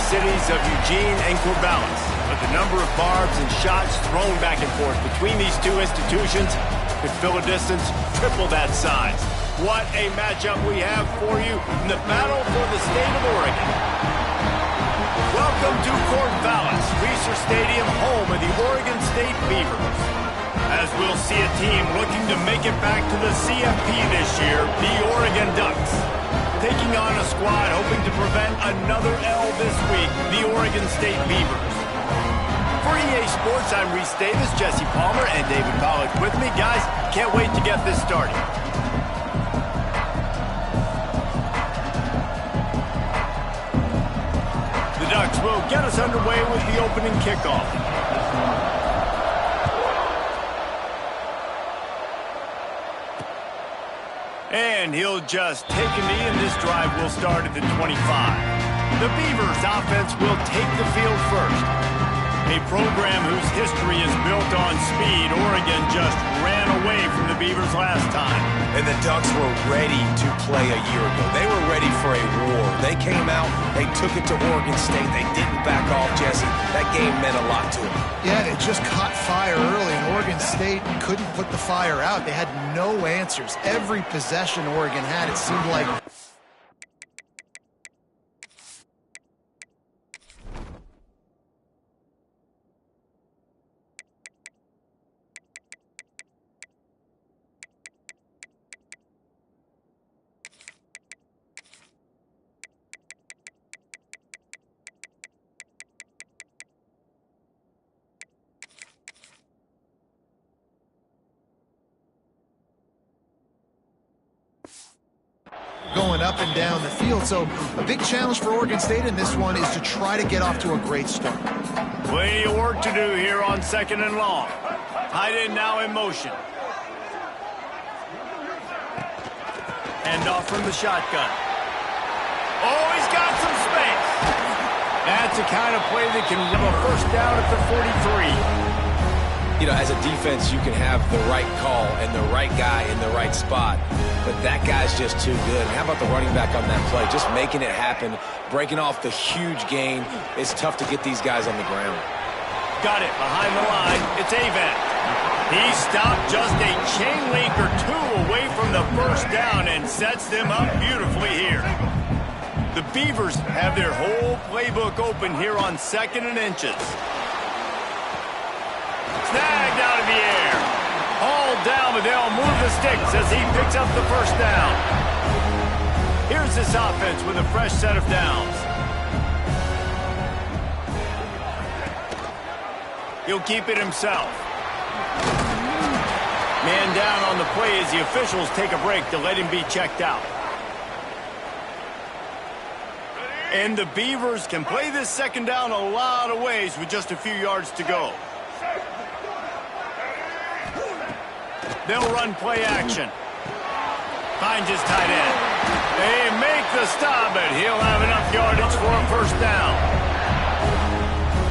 cities of Eugene and Corvallis, but the number of barbs and shots thrown back and forth between these two institutions could fill a distance triple that size. What a matchup we have for you in the battle for the state of Oregon. Welcome to Corvallis, Research Stadium, home of the Oregon State Beavers. As we'll see a team looking to make it back to the CFP this year, the Oregon Ducks. Taking on a squad hoping to prevent another L this week, the Oregon State Beavers. For EA Sports, I'm Reese Davis, Jesse Palmer, and David Pollack with me. Guys, can't wait to get this started. The Ducks will get us underway with the opening kickoff. And he'll just take a knee, and this drive will start at the 25. The Beavers offense will take the field first. A program whose history is built on speed. Oregon just ran away from the Beavers last time. And the Ducks were ready to play a year ago. They were ready for a war. They came out, they took it to Oregon State. They didn't back off, Jesse. That game meant a lot to them. Yeah, it just caught fire early, and Oregon State couldn't put the fire out. They had no answers. Every possession Oregon had, it seemed like... going up and down the field. So a big challenge for Oregon State in this one is to try to get off to a great start. Plenty of work to do here on 2nd and long. Tight end now in motion. Hand off from the shotgun. Oh, he's got some space. That's the kind of play that can give a first down at the 43. You know, as a defense, you can have the right call and the right guy in the right spot, but that guy's just too good. How about the running back on that play? Just making it happen, breaking off the huge gain. It's tough to get these guys on the ground. Got it behind the line. It's Avent. He stopped just a chain link or two away from the first down and sets them up beautifully here. The Beavers have their whole playbook open here on 2nd and inches. Snagged out of the air. Hauled down, but they'll move the sticks as he picks up the first down. Here's this offense with a fresh set of downs. He'll keep it himself. Man down on the play as the officials take a break to let him be checked out. And the Beavers can play this 2nd down a lot of ways with just a few yards to go. They'll run play action. Finds his tight end. They make the stop, but he'll have enough yardage for a first down.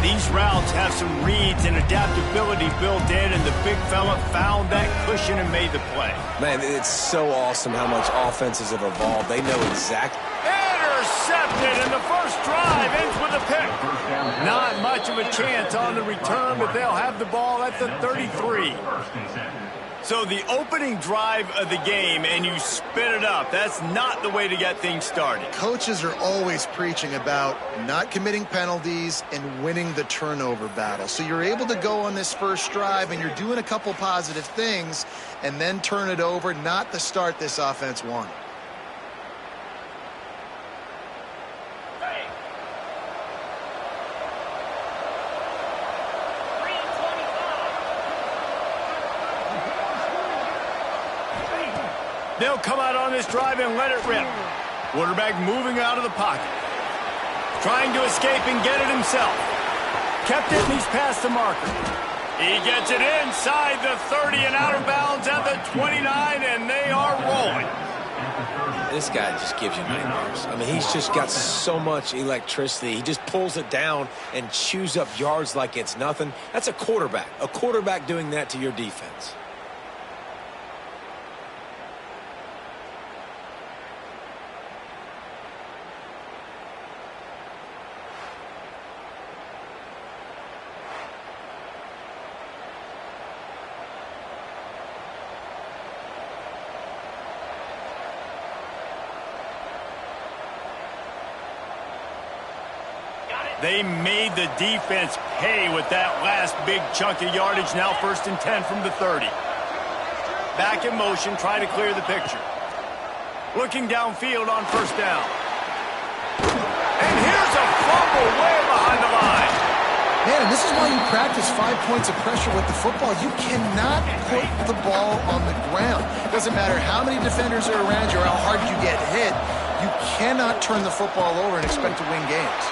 These routes have some reads and adaptability built in, and the big fella found that cushion and made the play. Man, it's so awesome how much offenses have evolved. They know exactly. Intercepted, and the first drive ends with a pick. Not much of a chance on the return, but they'll have the ball at the 33. So the opening drive of the game, and you spit it up. That's not the way to get things started. Coaches are always preaching about not committing penalties and winning the turnover battle. So you're able to go on this first drive, and you're doing a couple positive things, and then turn it over, not the start this offense wanted. They'll come out on this drive and let it rip. Quarterback moving out of the pocket. Trying to escape and get it himself. Kept it, and he's past the marker. He gets it inside the 30 and out of bounds at the 29, and they are rolling. This guy just gives you nightmares. I mean, he's just got so much electricity. He just pulls it down and chews up yards like it's nothing. That's a quarterback. A quarterback doing that to your defense. They made the defense pay with that last big chunk of yardage. Now 1st and 10 from the 30. Back in motion, try to clear the picture. Looking downfield on 1st down. And here's a fumble way behind the line. Man, and this is why you practice 5 points of pressure with the football. You cannot put the ball on the ground. Doesn't matter how many defenders are around you or how hard you get hit. You cannot turn the football over and expect to win games.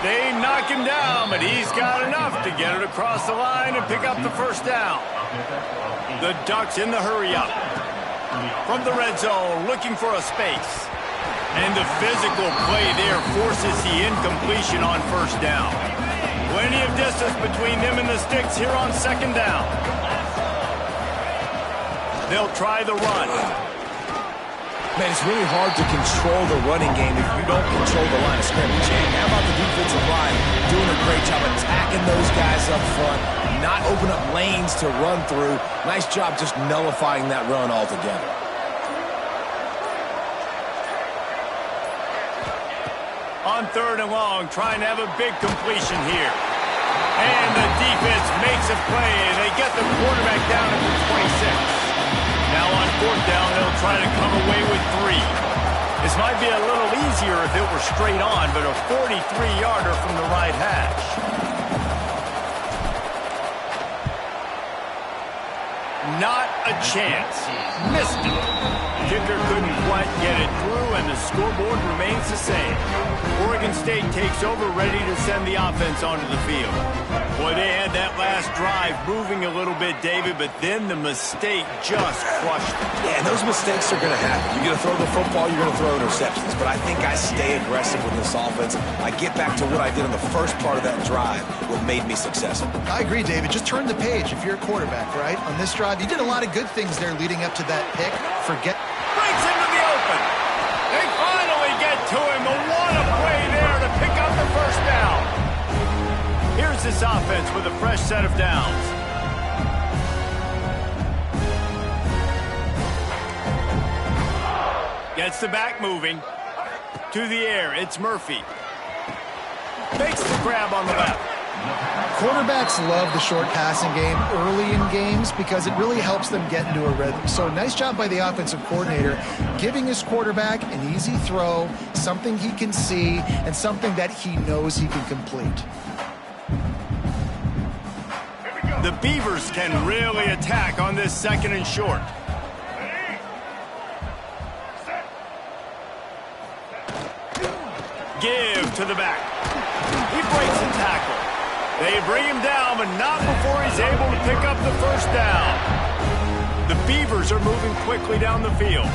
They knock him down, but he's got enough to get it across the line and pick up the 1st down. The Ducks in the hurry-up. From the red zone, looking for a space. And the physical play there forces the incompletion on 1st down. Plenty of distance between them and the sticks here on 2nd down. They'll try the run. Man, it's really hard to control the running game if you don't control the line of scrimmage. And how about the defensive line doing a great job attacking those guys up front, not open up lanes to run through. Nice job just nullifying that run altogether. On 3rd and long, trying to have a big completion here. And the defense makes a play, and they get the quarterback down at the 26. Now on 4th down, they'll try to come away with 3. This might be a little easier if it were straight on, but a 43-yarder from the right hash. Not a chance. Missed it. Kicker couldn't quite get it through, and the scoreboard remains the same. Oregon State takes over, ready to send the offense onto the field. Boy, they had that last drive moving a little bit, David, but then the mistake just crushed them. Yeah, and those mistakes are going to happen. You're going to throw the football, you're going to throw interceptions. But I think I stay aggressive with this offense. I get back to what I did in the first part of that drive, what made me successful. I agree, David. Just turn the page if you're a quarterback, right? On this drive, you did a lot of good things there leading up to that pick. Breaks into the open. They finally get to him. But what a play there to pick up the 1st down. Here's this offense with a fresh set of downs. Gets the back moving. To the air, it's Murphy. Makes the grab on the left. Quarterbacks love the short passing game early in games because it really helps them get into a rhythm. So nice job by the offensive coordinator giving his quarterback an easy throw, something he can see, and something that he knows he can complete. The Beavers can really attack on this 2nd and short. Give to the back. He breaks the tackle. They bring him down, but not before he's able to pick up the 1st down. The Beavers are moving quickly down the field.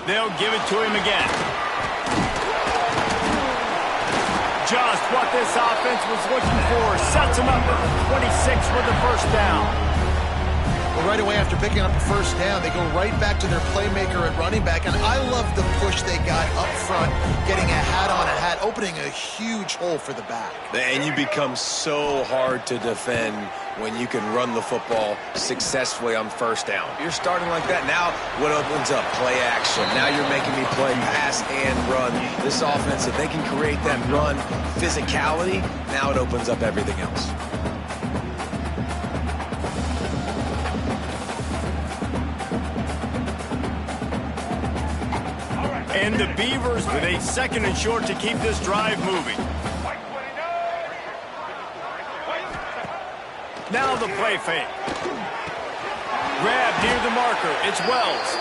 They'll give it to him again. Just what this offense was looking for. Sets him up at the 26 with the 1st down. Well, right away after picking up the 1st down, they go right back to their playmaker at running back. And I love the push they got up front, getting a hat on a hat, opening a huge hole for the back. And you become so hard to defend when you can run the football successfully on 1st down. You're starting like that. Now what opens up? Play action. Now you're making me play pass and run. This offense, if they can create that run physicality, now it opens up everything else. And the Beavers with a 2nd and short to keep this drive moving. Now the play fake. Grab near the marker. It's Wells.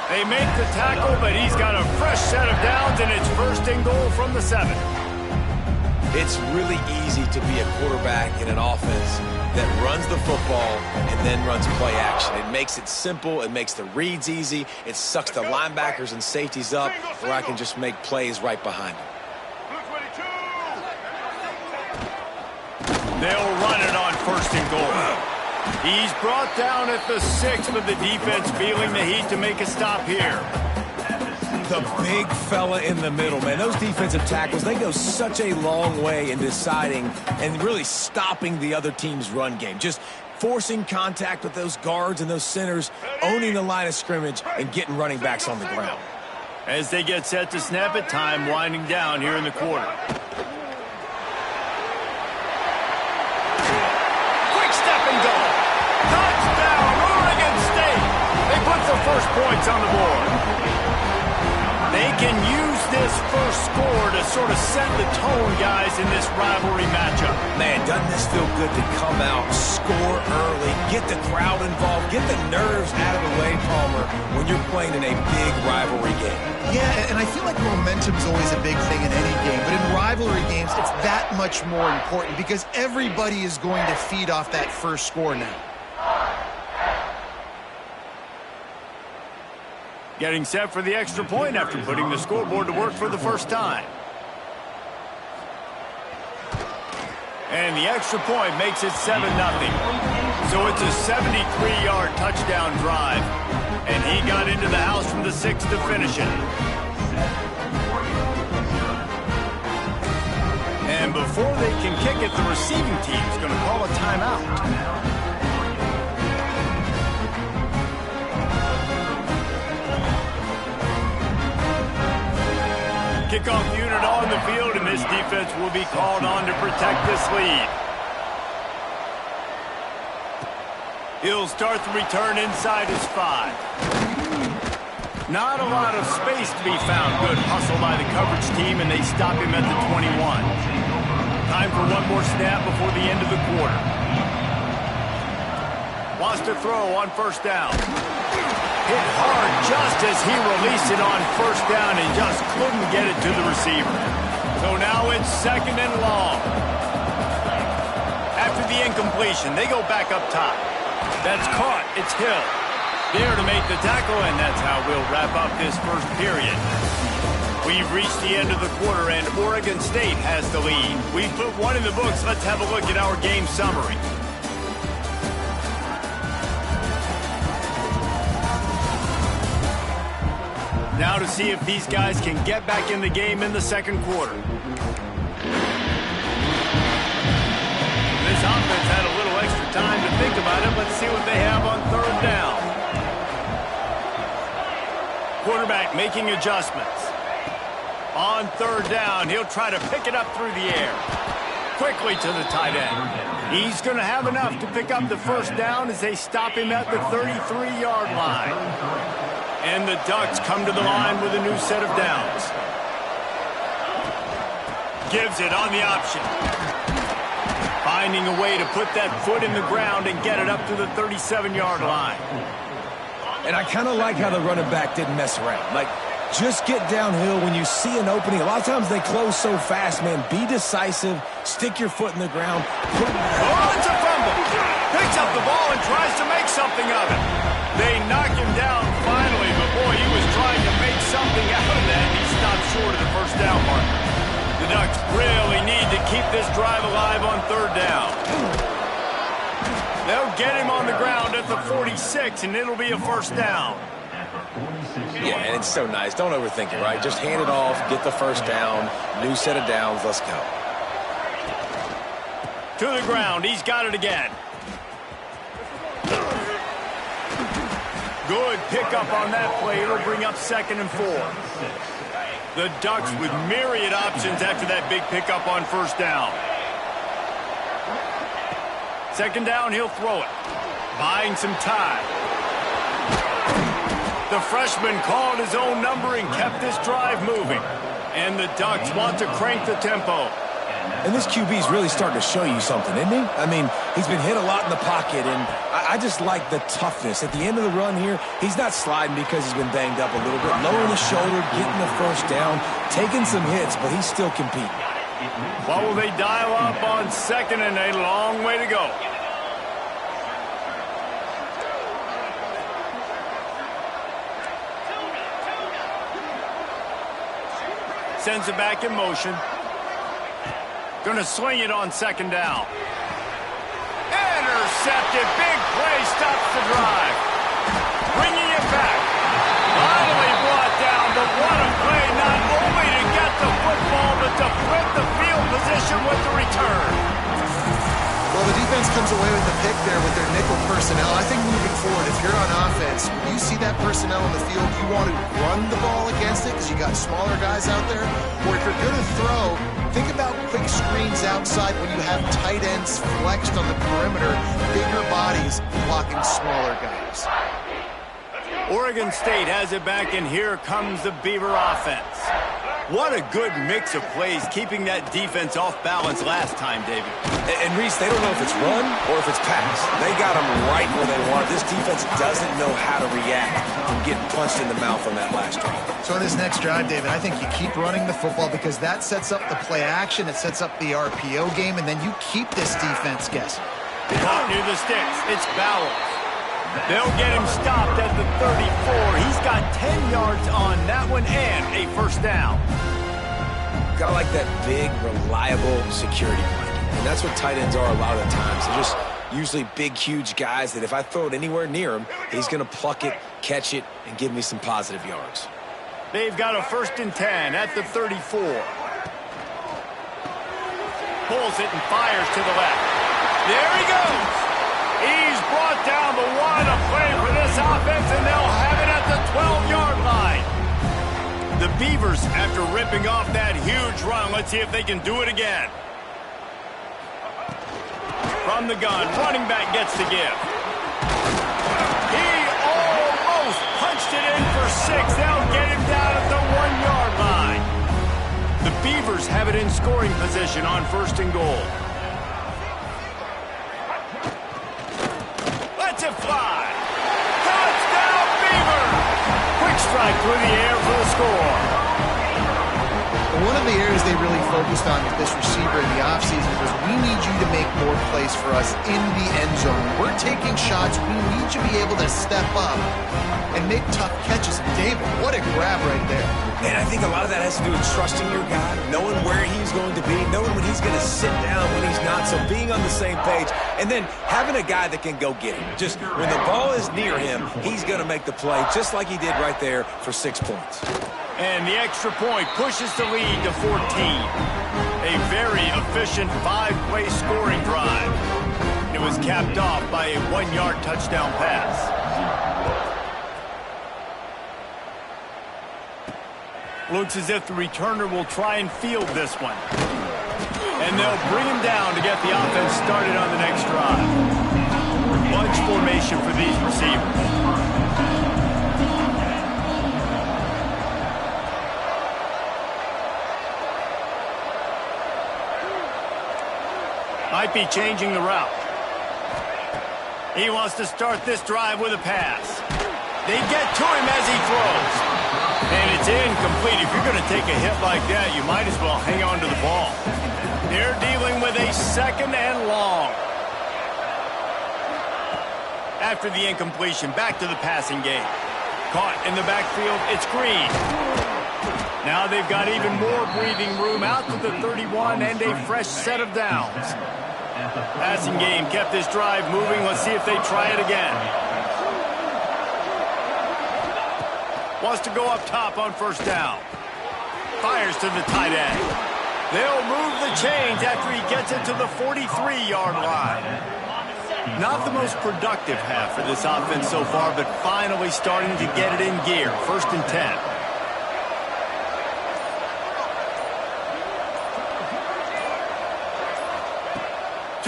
They make the tackle, but he's got a fresh set of downs, and it's 1st and goal from the 7. It's really easy to be a quarterback in an offense that runs the football and then runs play action. It makes it simple. It makes the reads easy. It sucks the linebackers and safeties up where I can just make plays right behind them. They'll run it on 1st and goal. He's brought down at the 6, but the defense feeling the heat to make a stop here. The big fella in the middle, man. Those defensive tackles, they go such a long way in deciding and really stopping the other team's run game. Just forcing contact with those guards and those centers, owning the line of scrimmage, and getting running backs on the ground. As they get set to snap it, time winding down here in the quarter. Quick step and go. Touchdown, Oregon State. They put the first points on the board. They can use this first score to sort of set the tone, guys, in this rivalry matchup. Man, doesn't this feel good to come out, score early, get the crowd involved, get the nerves out of the way, Palmer, when you're playing in a big rivalry game. Yeah, and I feel like momentum's always a big thing in any game, but in rivalry games, it's that much more important because everybody is going to feed off that first score now. Getting set for the extra point after putting the scoreboard to work for the first time. And the extra point makes it 7-0. So it's a 73-yard touchdown drive. And he got into the house from the 6 to finish it. And before they can kick it, the receiving team's going to call a timeout. Kickoff unit on the field, and this defense will be called on to protect this lead. He'll start the return inside his 5. Not a lot of space to be found. Good hustle by the coverage team, and they stop him at the 21. Time for one more snap before the end of the quarter. Wants to throw on first down. Hit hard just as he released it on first down and just couldn't get it to the receiver. So now it's 2nd and long. After the incompletion, they go back up top. That's caught. It's Hill. There to make the tackle, and that's how we'll wrap up this first period. We've reached the end of the quarter, and Oregon State has the lead. We've put one in the books. Let's have a look at our game summary. Now to see if these guys can get back in the game in the second quarter. This offense had a little extra time to think about it. Let's see what they have on 3rd down. Quarterback making adjustments. On 3rd down, he'll try to pick it up through the air. Quickly to the tight end. He's going to have enough to pick up the first down as they stop him at the 33-yard line. And the Ducks come to the line with a new set of downs. Gives it on the option. Finding a way to put that foot in the ground and get it up to the 37-yard line. And I kind of like how the running back didn't mess around. Like, just get downhill when you see an opening. A lot of times they close so fast, man. Be decisive. Stick your foot in the ground. Oh, it's a fumble. Picks up the ball and tries to make something of it. They knock him down finally, but boy, he was trying to make something out of that, and he stopped short of the first down marker. The Ducks really need to keep this drive alive on 3rd down. They'll get him on the ground at the 46, and it'll be a first down. Yeah, and it's so nice. Don't overthink it, right? Just hand it off, get the first down, new set of downs, let's go. To the ground, he's got it again. Good pickup on that play. It'll bring up 2nd and 4. The Ducks with myriad options after that big pickup on first down. 2nd down, he'll throw it. Buying some time. The freshman called his own number and kept this drive moving. And the Ducks want to crank the tempo. And this QB's really starting to show you something, isn't he? I mean, he's been hit a lot in the pocket, and I just like the toughness. At the end of the run here, he's not sliding because he's been banged up a little bit. Lowering the shoulder, getting the first down, taking some hits, but he's still competing. What will they dial up on 2nd and a long way to go? Sends it back in motion. Going to swing it on 2nd down. Intercepted. Big play stops the drive. Bringing it back. Finally brought down, but what a play, not only to get the football, but to flip the field position with the return. Well, the defense comes away with the pick there with their nickel personnel. I think moving forward, if you're on offense, when you see that personnel on the field, you want to run the ball against it because you got smaller guys out there. Or if you're going to throw, think about quick screens outside when you have tight ends flexed on the perimeter, bigger bodies blocking smaller guys. Oregon State has it back, and here comes the Beaver offense. What a good mix of plays, keeping that defense off balance last time, David. And Reese, they don't know if it's run or if it's pass. They got them right where they want. This defense doesn't know how to react from getting punched in the mouth on that last drive. So on this next drive, David, I think you keep running the football because that sets up the play action, it sets up the RPO game, and then you keep this defense guessing. Caught near the sticks. It's Bowers. They'll get him stopped at the 34. He's got 10 yards on that one and a first down. Gotta like that big, reliable security blanket. And that's what tight ends are a lot of the times. They're just usually big, huge guys that if I throw it anywhere near him, he's going to pluck it, catch it, and give me some positive yards. They've got a 1st and 10 at the 34. Pulls it and fires to the left. There he goes. He's brought down, but what a play for this offense, and they'll have it at the 12-yard line. The Beavers, after ripping off that huge run, let's see if they can do it again. From the gun, running back gets the give. He almost punched it in for 6. They'll get him down at the 1-yard line. The Beavers have it in scoring position on 1st and goal. Let's it fly. Touchdown, Beaver! Quick strike through the air for the score. One of the areas they really focused on with this receiver in the offseason was we need you to make more plays for us in the end zone. We're taking shots. We need you to be able to step up and make tough catches. And David, what a grab right there. And I think a lot of that has to do with trusting your guy, knowing where he's going to be, knowing when he's going to sit down, when he's not, so being on the same page, and then having a guy that can go get him. Just when the ball is near him, he's going to make the play, just like he did right there for 6 points. And the extra point pushes the lead to 14. A very efficient 5-play scoring drive. It was capped off by a 1-yard touchdown pass. Looks as if the returner will try and field this one. And they'll bring him down to get the offense started on the next drive. Bunch formation for these receivers. Might be changing the route. He wants to start this drive with a pass. They get to him as he throws. And it's incomplete. If you're going to take a hit like that, you might as well hang on to the ball. They're dealing with a 2nd and long. After the incompletion, back to the passing game. Caught in the backfield, it's Green. Now they've got even more breathing room out to the 31 and a fresh set of downs. Passing game kept this drive moving. Let's see if they try it again. Wants to go up top on 1st down. Fires to the tight end. They'll move the chains after he gets it to the 43-yard line. Not the most productive half for this offense so far, but finally starting to get it in gear. 1st and 10.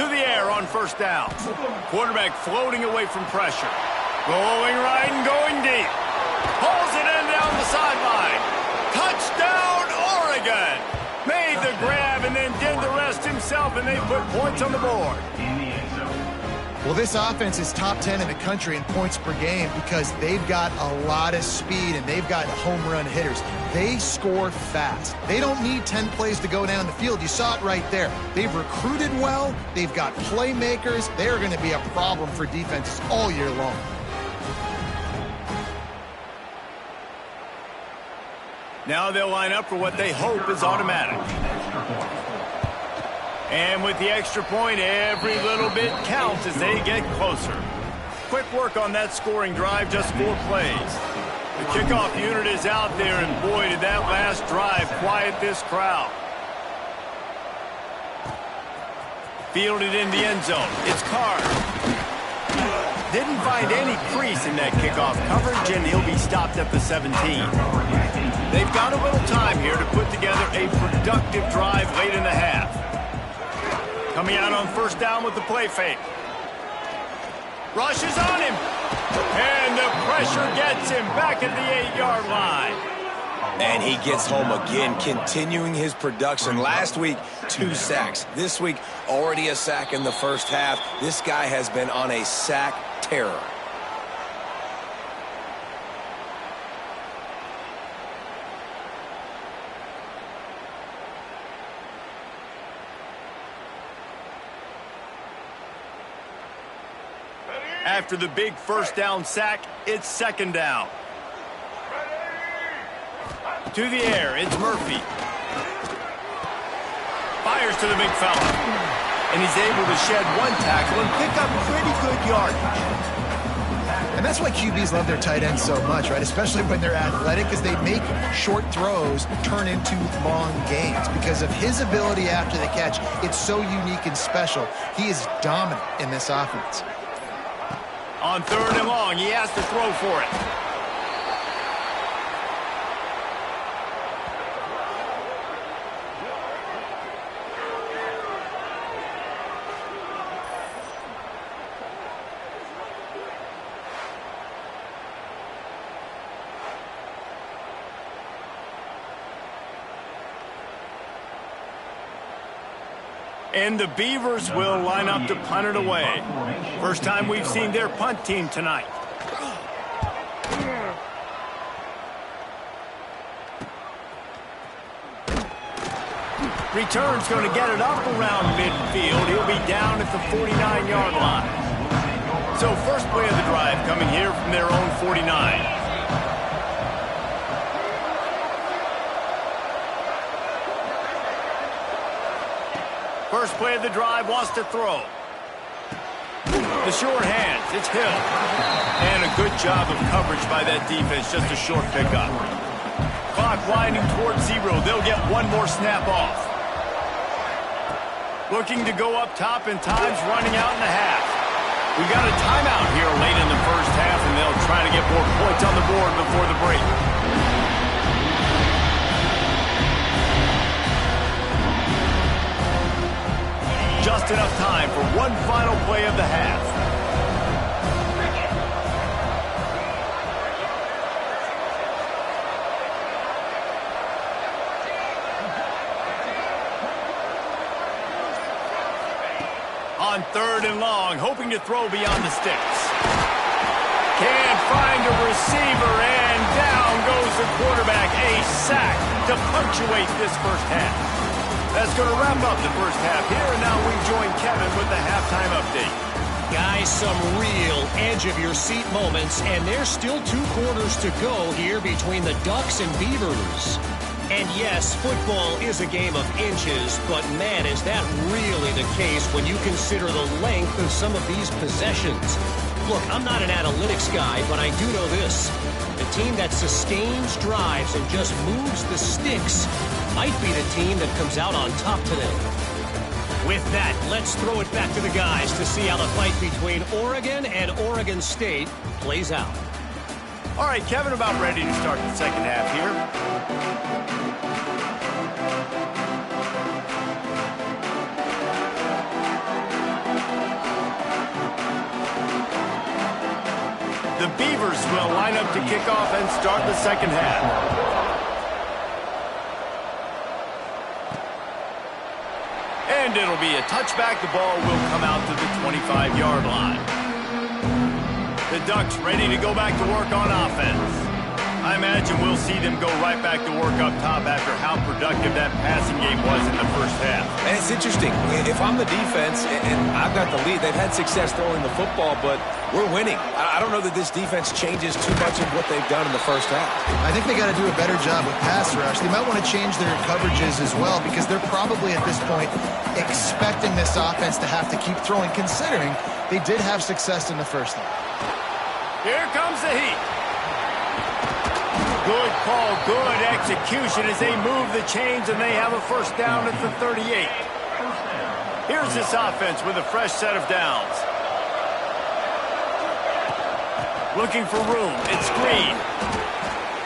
To the air on 1st down. Quarterback floating away from pressure. Going right and going deep. Pulls it in down the sideline. Touchdown, Oregon! Made the grab and then did the rest himself, and they put points on the board. Well, this offense is top 10 in the country in points per game because they've got a lot of speed and they've got home run hitters. They score fast. They don't need 10 plays to go down the field. You saw it right there. They've recruited well. They've got playmakers. They're going to be a problem for defenses all year long. Now they'll line up for what they hope is automatic. And with the extra point, every little bit counts as they get closer. Quick work on that scoring drive, just 4 plays. The kickoff unit is out there, and boy, did that last drive quiet this crowd. Fielded in the end zone. It's Carr. Didn't find any crease in that kickoff coverage, and he'll be stopped at the 17. They've got a little time here to put together a productive drive late in the half. Coming out on first down with the play fake. Rushes on him. And the pressure gets him back at the 8-yard line. And he gets home again, continuing his production. Last week, 2 sacks. This week, already a sack in the first half. This guy has been on a sack terror. After the big first down sack, it's second down. To the air, it's Murphy. Fires to the big fella. And he's able to shed 1 tackle and pick up pretty good yardage. And that's why QBs love their tight ends so much, right? Especially when they're athletic, because they make short throws turn into long gains. Because of his ability after the catch, it's so unique and special. He is dominant in this offense. On third and long, he has to throw for it. And the Beavers will line up to punt it away. First time we've seen their punt team tonight. Return's going to get it up around midfield. He'll be down at the 49-yard line. So first play of the drive coming here from their own 49. First play of the drive, wants to throw. The short hands, it's Hill. And a good job of coverage by that defense, just a short pickup. Clock winding towards 0. They'll get 1 more snap off. Looking to go up top, and time's running out in the half. We got a timeout here late in the first half, and they'll try to get more points on the board before the break. Just enough time for one final play of the half. On third and long, hoping to throw beyond the sticks. Can't find a receiver, and down goes the quarterback. A sack to punctuate this first half. That's going to wrap up the first half here, and now we join Kevin with the halftime update. Guys, some real edge-of-your-seat moments, and there's still 2 quarters to go here between the Ducks and Beavers. And yes, football is a game of inches, but man, is that really the case when you consider the length of some of these possessions. Look, I'm not an analytics guy, but I do know this. The team that sustains drives and just moves the sticks might be the team that comes out on top today. With that, let's throw it back to the guys to see how the fight between Oregon and Oregon State plays out. All right, Kevin, about ready to start the second half here. The Beavers will line up to kick off and start the second half. And it'll be a touchback. The ball will come out to the 25-yard line. The Ducks ready to go back to work on offense. I imagine we'll see them go right back to work up top after how productive that passing game was in the first half. And it's interesting. If I'm the defense and I've got the lead, they've had success throwing the football, but we're winning. I don't know that this defense changes too much of what they've done in the first half. I think they got to do a better job with pass rush. They might want to change their coverages as well, because they're probably at this point expecting this offense to have to keep throwing, considering they did have success in the first half. Here comes the heat. Good call, good execution as they move the chains, and they have a first down at the 38. Here's this offense with a fresh set of downs. Looking for room. It's screen.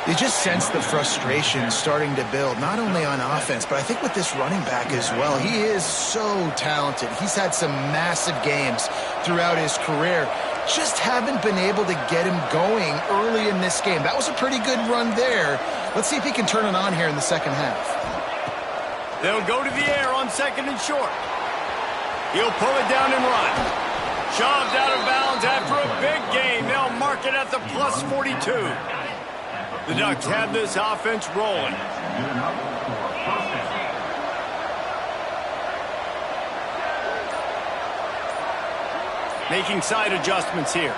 You just sense the frustration starting to build, not only on offense, but I think with this running back as well. He is so talented. He's had some massive games throughout his career. Just haven't been able to get him going early in this game. That was a pretty good run there. Let's see if he can turn it on here in the second half. They'll go to the air on second and short. He'll pull it down and run. Shoved out of bounds after a big gain. They'll mark it at the plus 42. The Ducks have this offense rolling. Making side adjustments here.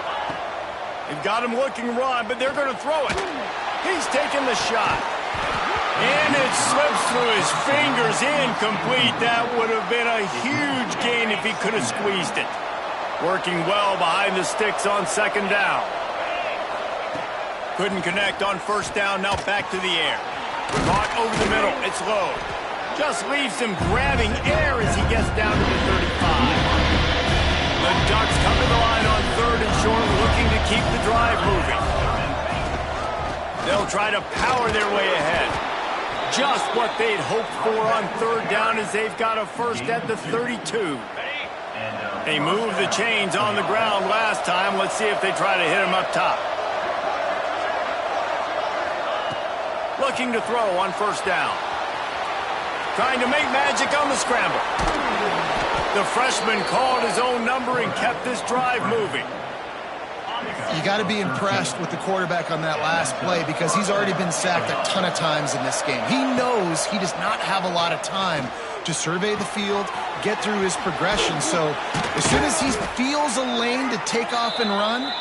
They've got him looking run, but they're going to throw it. He's taking the shot. And it slips through his fingers, incomplete. That would have been a huge gain if he could have squeezed it. Working well behind the sticks on second down. Couldn't connect on first down, now back to the air. Caught over the middle, it's low. Just leaves him grabbing air as he gets down to the 35. The Ducks come to the line on third and short, looking to keep the drive moving. They'll try to power their way ahead. Just what they'd hoped for on third down as they've got a first at the 32. They moved the chains on the ground last time. Let's see if they try to hit him up top. Looking to throw on first down. Trying to make magic on the scramble. The freshman called his own number and kept this drive moving. You got to be impressed with the quarterback on that last play because he's already been sacked a ton of times in this game. He knows he does not have a lot of time to survey the field, get through his progression. So as soon as he feels a lane to take off and run,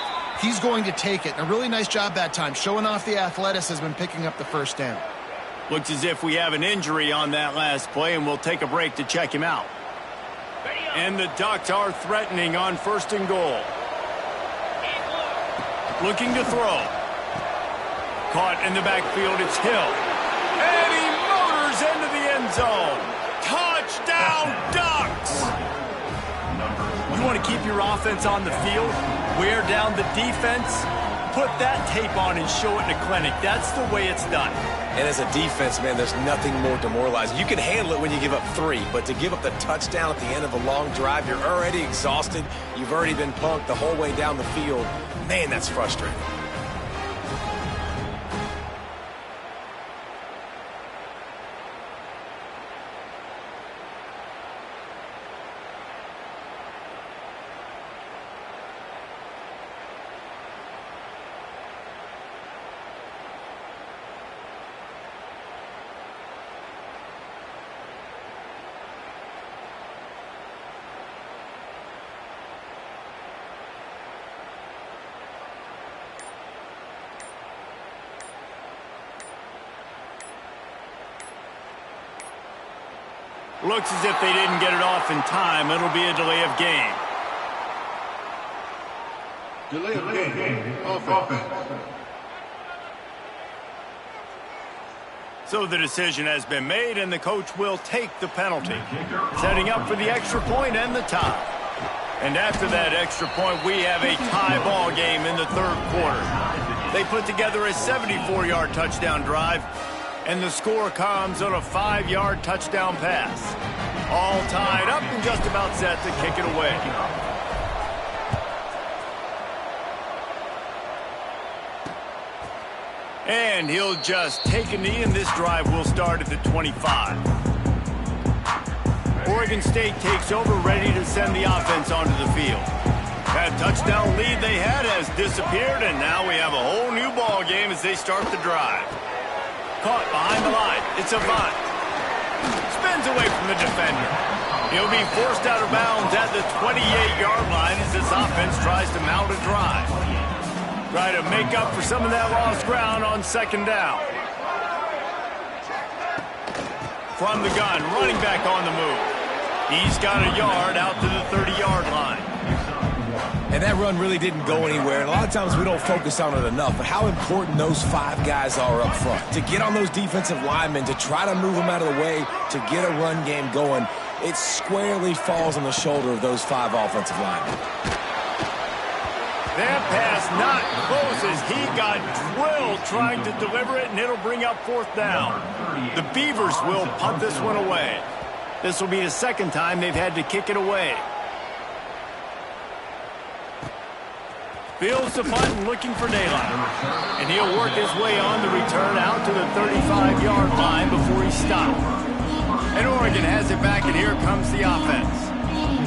he's going to take it. And a really nice job that time, showing off the athleticism and picking up the first down. Looks as if we have an injury on that last play, and we'll take a break to check him out. And the Ducks are threatening on first and goal. Looking to throw. Caught in the backfield, it's Hill. And he motors into the end zone. Touchdown, Ducks! You want to keep your offense on the field? Wear down the defense? Put that tape on and show it in a clinic. That's the way it's done. And as a defense, man, there's nothing more demoralizing. You can handle it when you give up 3, but to give up the touchdown at the end of a long drive, you're already exhausted. You've already been punked the whole way down the field. Man, that's frustrating. Looks as if they didn't get it off in time. It'll be a delay of game. Delay of game. Offense. So the decision has been made, and the coach will take the penalty. Setting up for the extra point and the tie. And after that extra point, we have a tie ball game in the third quarter. They put together a 74-yard touchdown drive, and the score comes on a 5-yard touchdown pass. All tied up and just about set to kick it away. And he'll just take a knee, and this drive will start at the 25. Oregon State takes over, ready to send the offense onto the field. That touchdown lead they had has disappeared, and now we have a whole new ball game as they start the drive. Caught behind the line. It's Avant. Spins away from the defender. He'll be forced out of bounds at the 28-yard line as this offense tries to mount a drive. Try to make up for some of that lost ground on second down. From the gun, running back on the move. He's got a yard out to the 30-yard line. And that run really didn't go anywhere. And a lot of times we don't focus on it enough, but how important those 5 guys are up front. To get on those defensive linemen, to try to move them out of the way, to get a run game going. it squarely falls on the shoulder of those 5 offensive linemen. That pass not close as he got drilled trying to deliver it, and it'll bring up 4th down. The Beavers will punt this one away. This will be the 2nd time they've had to kick it away. Fields the punt and looking for daylight. And he'll work his way on the return out to the 35-yard line before he stopped. And Oregon has it back, and here comes the offense.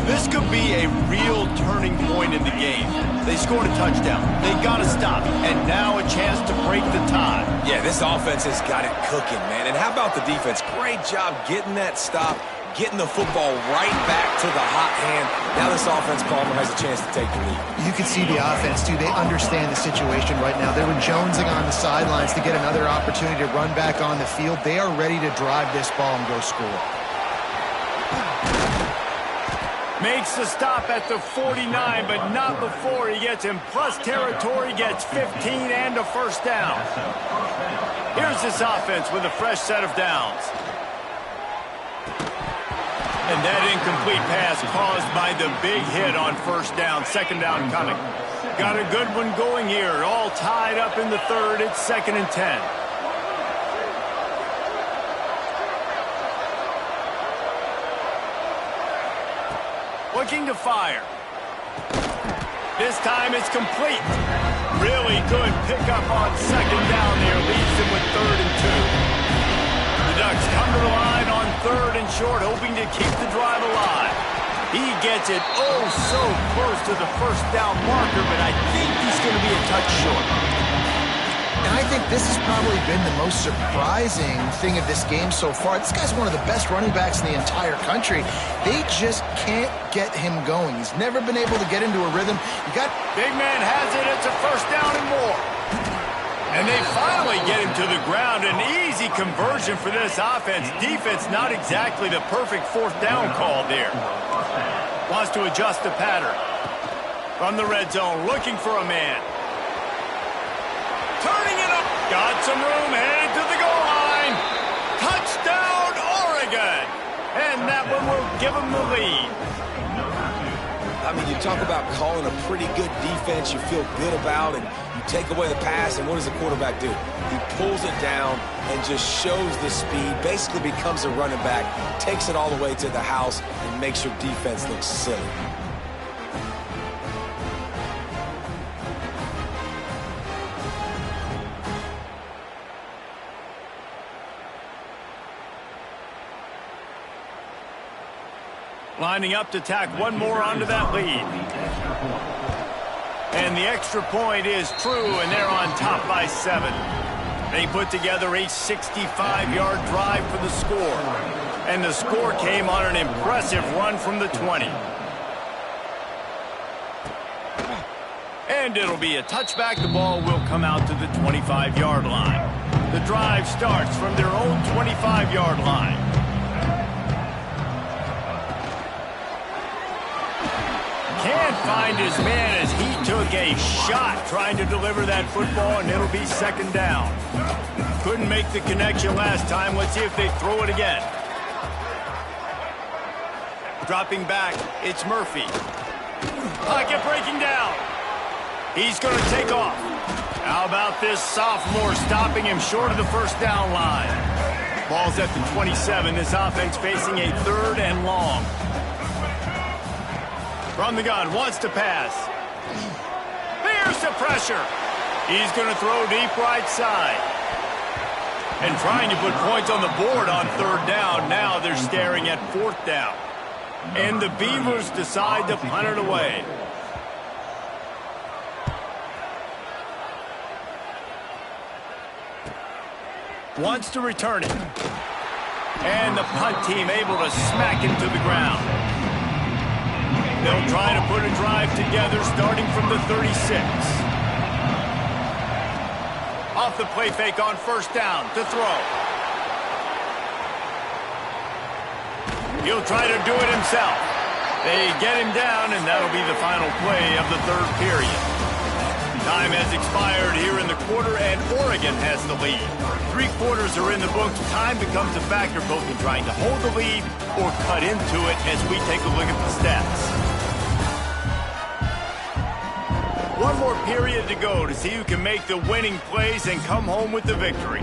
This could be a real turning point in the game. They scored a touchdown. They got to stop. And now a chance to break the tie. Yeah, this offense has got it cooking, man. And how about the defense? Great job getting that stop, getting the football right back to the hot hand. Now this offense, Palmer, has a chance to take the lead. You can see the offense, too. They understand the situation right now. They were jonesing on the sidelines to get another opportunity to run back on the field. They are ready to drive this ball and go score. Makes the stop at the 49, but not before he gets in plus territory, gets 15 and a 1st down. Here's this offense with a fresh set of downs. And that incomplete pass caused by the big hit on 1st down. 2nd down coming. Got a good one going here. All tied up in the 3rd. It's 2nd and 10. Looking to fire. This time it's complete. Really good pickup on 2nd down there. Leaves him with 3rd and 2. The Ducks come to the line on 3rd and short, hoping to keep the drive alive. He gets it oh so close to the 1st down marker, but I think he's going to be a touch short. And I think this has probably been the most surprising thing of this game so far. This guy's one of the best running backs in the entire country. They just can't get him going. He's never been able to get into a rhythm. Big man has it. It's a 1st down and more. And they finally get him to the ground. An easy conversion for this offense. Defense not exactly the perfect 4th down call there. Wants to adjust the pattern. From the red zone, looking for a man. Turning it up. Got some room, headed to the goal line. Touchdown, Oregon. And that one will give them the lead. I mean, you talk about calling a pretty good defense you feel good about, and you take away the pass, and what does the quarterback do? He pulls it down and just shows the speed, basically becomes a running back, takes it all the way to the house, and makes your defense look silly. Lining up to tack one more onto that lead. And the extra point is true, and they're on top by 7. They put together a 65-yard drive for the score. And the score came on an impressive run from the 20. And it'll be a touchback. The ball will come out to the 25-yard line. The drive starts from their own 25-yard line. Can't find his man as he took a shot trying to deliver that football, and it'll be 2nd down. Couldn't make the connection last time. Let's see if they throw it again. Dropping back, it's Murphy. Pocket breaking down. He's going to take off. How about this sophomore stopping him short of the 1st down line? Ball's at the 27. This offense facing a 3rd and long. From the gun, wants to pass. There's the pressure. He's going to throw deep right side. And trying to put points on the board on 3rd down. Now they're staring at 4th down. And the Beavers decide to punt it away. Wants to return it. And the punt team able to smack him to the ground. They'll try to put a drive together starting from the 36. Off the play fake on 1st down to throw. He'll try to do it himself. They get him down, and that'll be the final play of the 3rd period. Time has expired here in the quarter, and Oregon has the lead. 3 quarters are in the books. Time becomes a factor both in trying to hold the lead or cut into it as we take a look at the stats. One more period to go to see who can make the winning plays and come home with the victory.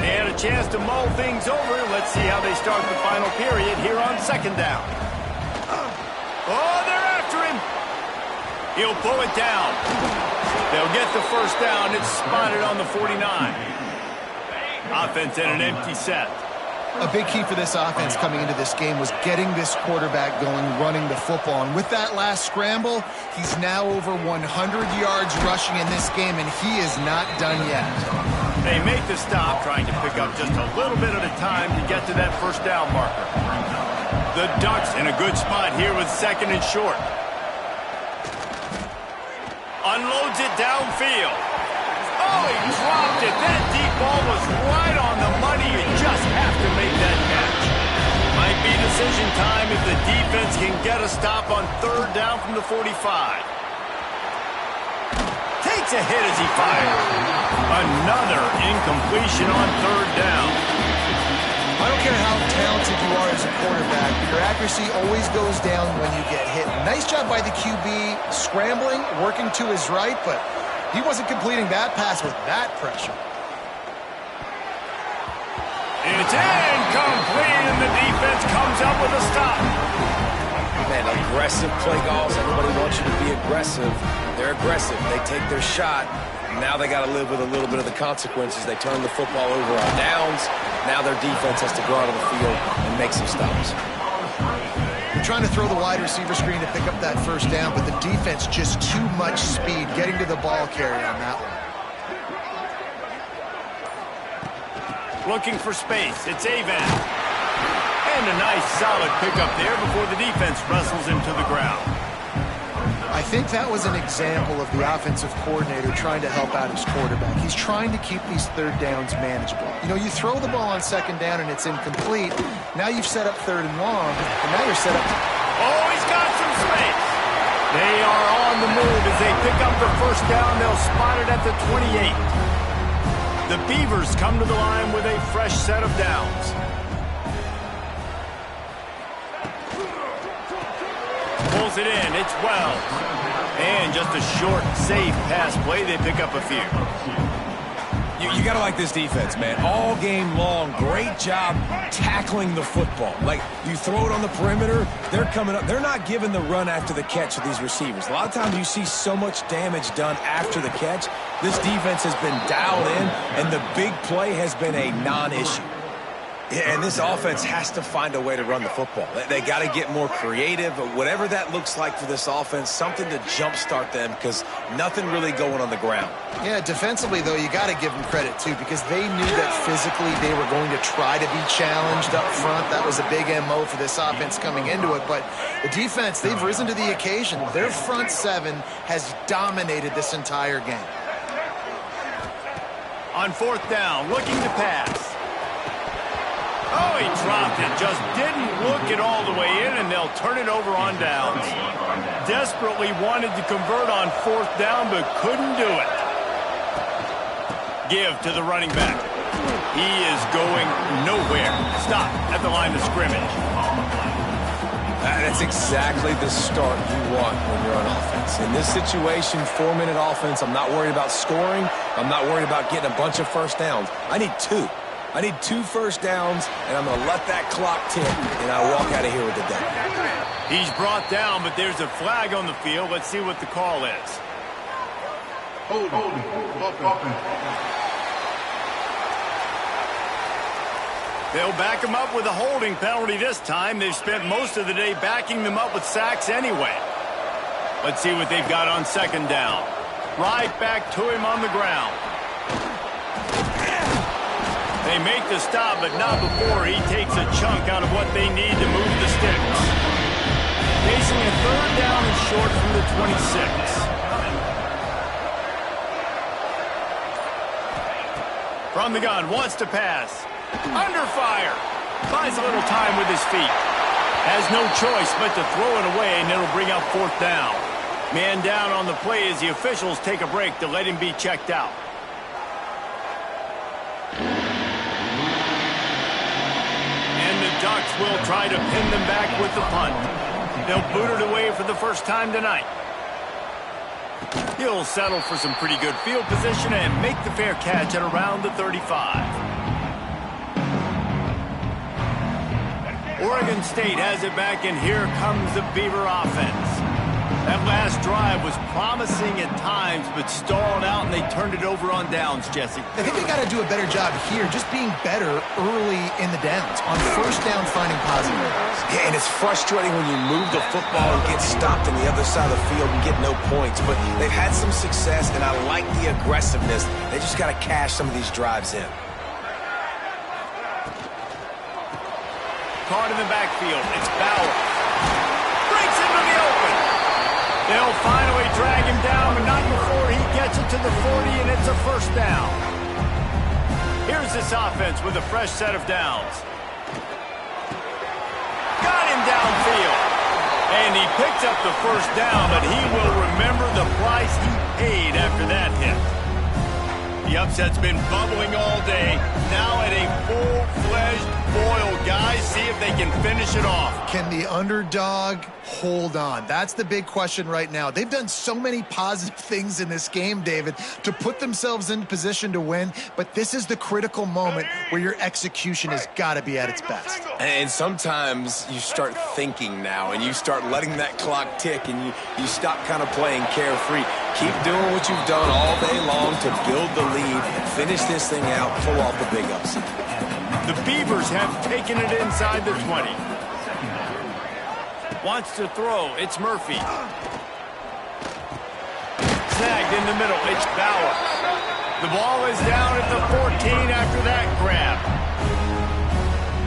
And a chance to mull things over. Let's see how they start the final period here on second down. Oh, they're after him. He'll pull it down. They'll get the first down. It's spotted on the 49. Offense in an empty set. A big key for this offense coming into this game was getting this quarterback going, running the football. And with that last scramble, he's now over 100 yards rushing in this game, and he is not done yet. They make the stop, trying to pick up just a little bit at a time to get to that first down marker. The Ducks in a good spot here with second and short. Unloads it downfield. Oh, he dropped it. That deep ball was right on the money. You just have to make that catch. Might be decision time if the defense can get a stop on third down from the 45. Takes a hit as he fires. Another incompletion on third down. I don't care how talented you are as a quarterback, your accuracy always goes down when you get hit. Nice job by the QB, scrambling, working to his right, but he wasn't completing that pass with that pressure. It's incomplete, and the defense comes up with a stop. Man, aggressive play calls. Everybody wants you to be aggressive. They're aggressive. They take their shot. Now they got to live with a little bit of the consequences. They turn the football over on downs. Now their defense has to go out on the field and make some stops. They're trying to throw the wide receiver screen to pick up that first down, but the defense just too much speed getting to the ball carrier on that one. Looking for space. It's Avan. And a nice solid pickup there before the defense wrestles him to the ground. I think that was an example of the offensive coordinator trying to help out his quarterback. He's trying to keep these third downs manageable. You know, you throw the ball on second down and it's incomplete. Now you've set up third and long, and now you're set up. Oh, he's got some space. They are on the move as they pick up the first down. They'll spot it at the 28. The Beavers come to the line with a fresh set of downs. Pulls it in. It's Wells. And just a short, safe pass play. They pick up a few. You got to like this defense, man. All game long, great job tackling the football. Like, you throw it on the perimeter, they're coming up. They're not giving the run after the catch to these receivers. A lot of times you see so much damage done after the catch. This defense has been dialed in, and the big play has been a non-issue. Yeah, and this offense has to find a way to run the football. They got to get more creative, but whatever that looks like for this offense, something to jumpstart them because nothing really going on the ground. Yeah, defensively, though, you got to give them credit, too, because they knew that physically they were going to try to be challenged up front. That was a big MO for this offense coming into it, but the defense, they've risen to the occasion. Their front seven has dominated this entire game. On fourth down, looking to pass. Oh, he dropped it. Just didn't look it all the way in, and they'll turn it over on downs. Desperately wanted to convert on fourth down, but couldn't do it. Give to the running back. He is going nowhere. Stop at the line of scrimmage. That's exactly the start you want when you're on offense. In this situation, 4-minute offense, I'm not worried about scoring. I'm not worried about getting a bunch of first downs. I need 2. I need 2 first downs, and I'm going to let that clock tick, and I walk out of here with the day. He's brought down, but there's a flag on the field. Let's see what the call is. Holding. They'll back him up with a holding penalty this time. They've spent most of the day backing them up with sacks anyway. Let's see what they've got on second down. Right back to him on the ground. They make the stop, but not before he takes a chunk out of what they need to move the sticks. Facing a third down and short from the 26. From the gun, wants to pass. Under fire. Buys a little time with his feet. Has no choice but to throw it away, and it'll bring up 4th down. Man down on the play as the officials take a break to let him be checked out. And the Ducks will try to pin them back with the punt. They'll boot it away for the first time tonight. He'll settle for some pretty good field position and make the fair catch at around the 35. Oregon State has it back, and here comes the Beaver offense. That last drive was promising at times, but stalled out, and they turned it over on downs, Jesse. I think they got to do a better job here, just being better early in the downs. On 1st down, finding positive areas. Yeah, and it's frustrating when you move the football and get stopped on the other side of the field and get no points. But they've had some success, and I like the aggressiveness. They just got to cash some of these drives in. Caught in the backfield. It's Bauer. Breaks into the open. They'll finally drag him down, but not before he gets it to the 40, and it's a 1st down. Here's this offense with a fresh set of downs. Got him downfield. And he picks up the 1st down, but he will remember the price he paid after that hit. The upset's been bubbling all day. Now at a full-fledged boil, guys. See if they can finish it off. Can the underdog hold on? That's the big question right now. They've done so many positive things in this game, David, to put themselves in position to win, but this is the critical moment where your execution has got to be at its best. And sometimes you start thinking now, and you start letting that clock tick, and you stop kind of playing carefree. Keep doing what you've done all day long to build the lead, finish this thing out, pull off the big upset. The Beavers have taken it inside the 20. Wants to throw. It's Murphy. Snagged in the middle. It's Bauer. The ball is down at the 14 after that grab.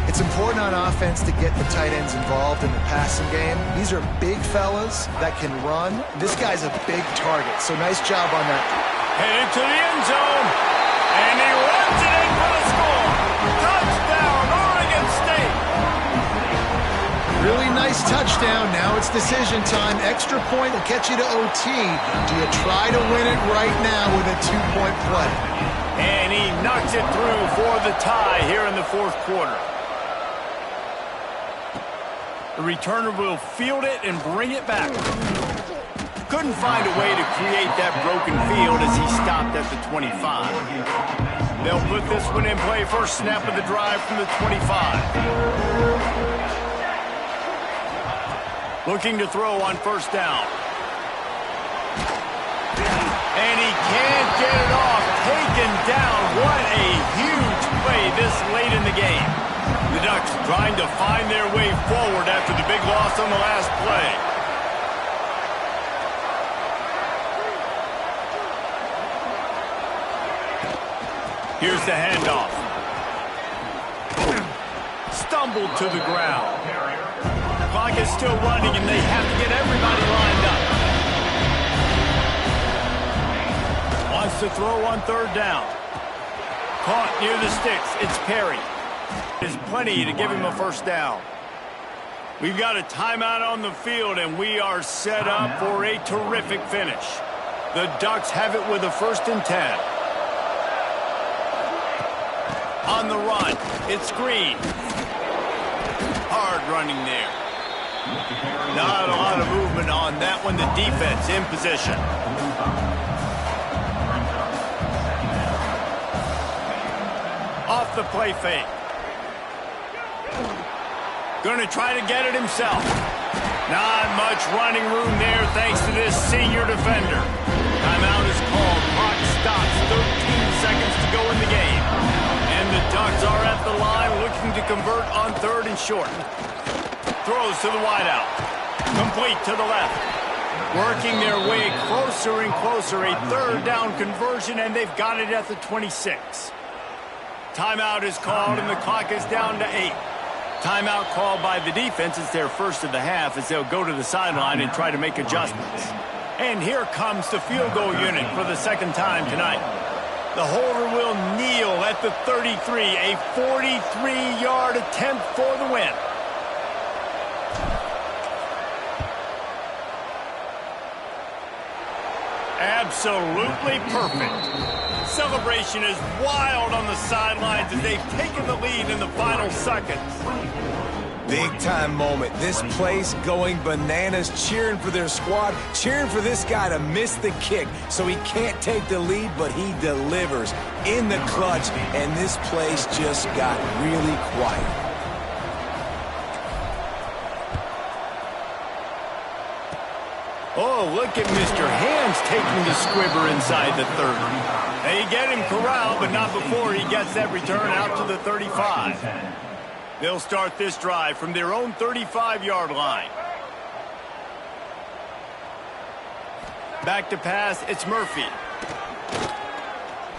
It's important on offense to get the tight ends involved in the passing game. These are big fellas that can run. This guy's a big target, so nice job on that. Headed to the end zone, and he runs it in for the score. Touchdown, Oregon State. Really nice touchdown. Now it's decision time. Extra point will get you to OT. Do you try to win it right now with a 2-point play? And he knocks it through for the tie here in the 4th quarter. The returner will field it and bring it back. Couldn't find a way to create that broken field as he stopped at the 25. They'll put this one in play. First snap of the drive from the 25. Looking to throw on 1st down. And he can't get it off. Taken down. What a huge play this late in the game. The Ducks trying to find their way forward after the big loss on the last play. Here's the handoff. Stumbled to the ground. Clock is still running, and they have to get everybody lined up. Wants to throw on 3rd down. Caught near the sticks. It's Perry. There's plenty to give him a 1st down. We've got a timeout on the field, and we are set up for a terrific finish. The Ducks have it with a 1st and 10. On the run, it's Green. Hard running there. Not a lot of movement on that one. The defense in position. Off the play fake. Going to try to get it himself. Not much running room there thanks to this senior defender. Timeout is called. Clock stops. 13 seconds to go in the game. And the Ducks are at the line looking to convert on 3rd and short. Throws to the wideout. Complete to the left. Working their way closer and closer. A 3rd down conversion, and they've got it at the 26. Timeout is called, and the clock is down to 8. Timeout called by the defense. It's their 1st of the half as they'll go to the sideline and try to make adjustments. And here comes the field goal unit for the 2nd time tonight. The holder will kneel at the 33. A 43-yard attempt for the win. Absolutely perfect. Celebration is wild on the sidelines as they've taken the lead in the final seconds. Big-time moment. This place going bananas, cheering for their squad, cheering for this guy to miss the kick so he can't take the lead, but he delivers in the clutch, and this place just got really quiet. Oh, look at Mr. Hands taking the squibber inside the 30. They get him corralled, but not before he gets that return out to the 35. They'll start this drive from their own 35-yard line. Back to pass, it's Murphy.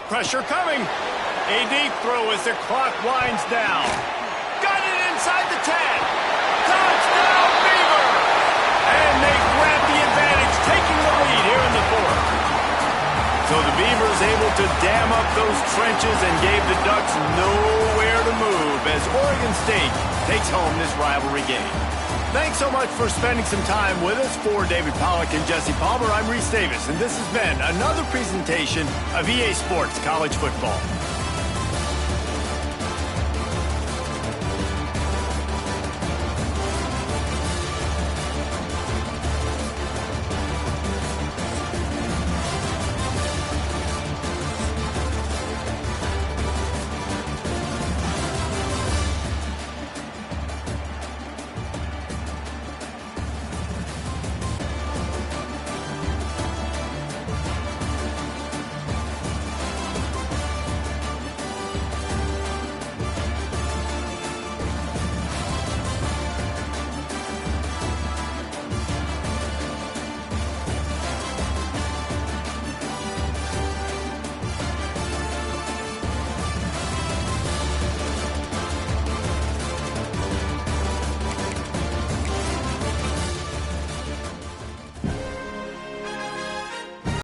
Pressure coming. A deep throw as the clock winds down. Got it inside the 10. Touchdown, Beaver! And they grab the advantage, taking the lead here in the fourth. So the Beavers able to dam up those trenches and gave the Ducks nowhere to move as Oregon State takes home this rivalry game. Thanks so much for spending some time with us. For David Pollack and Jesse Palmer, I'm Reese Davis, and this has been another presentation of EA Sports College Football.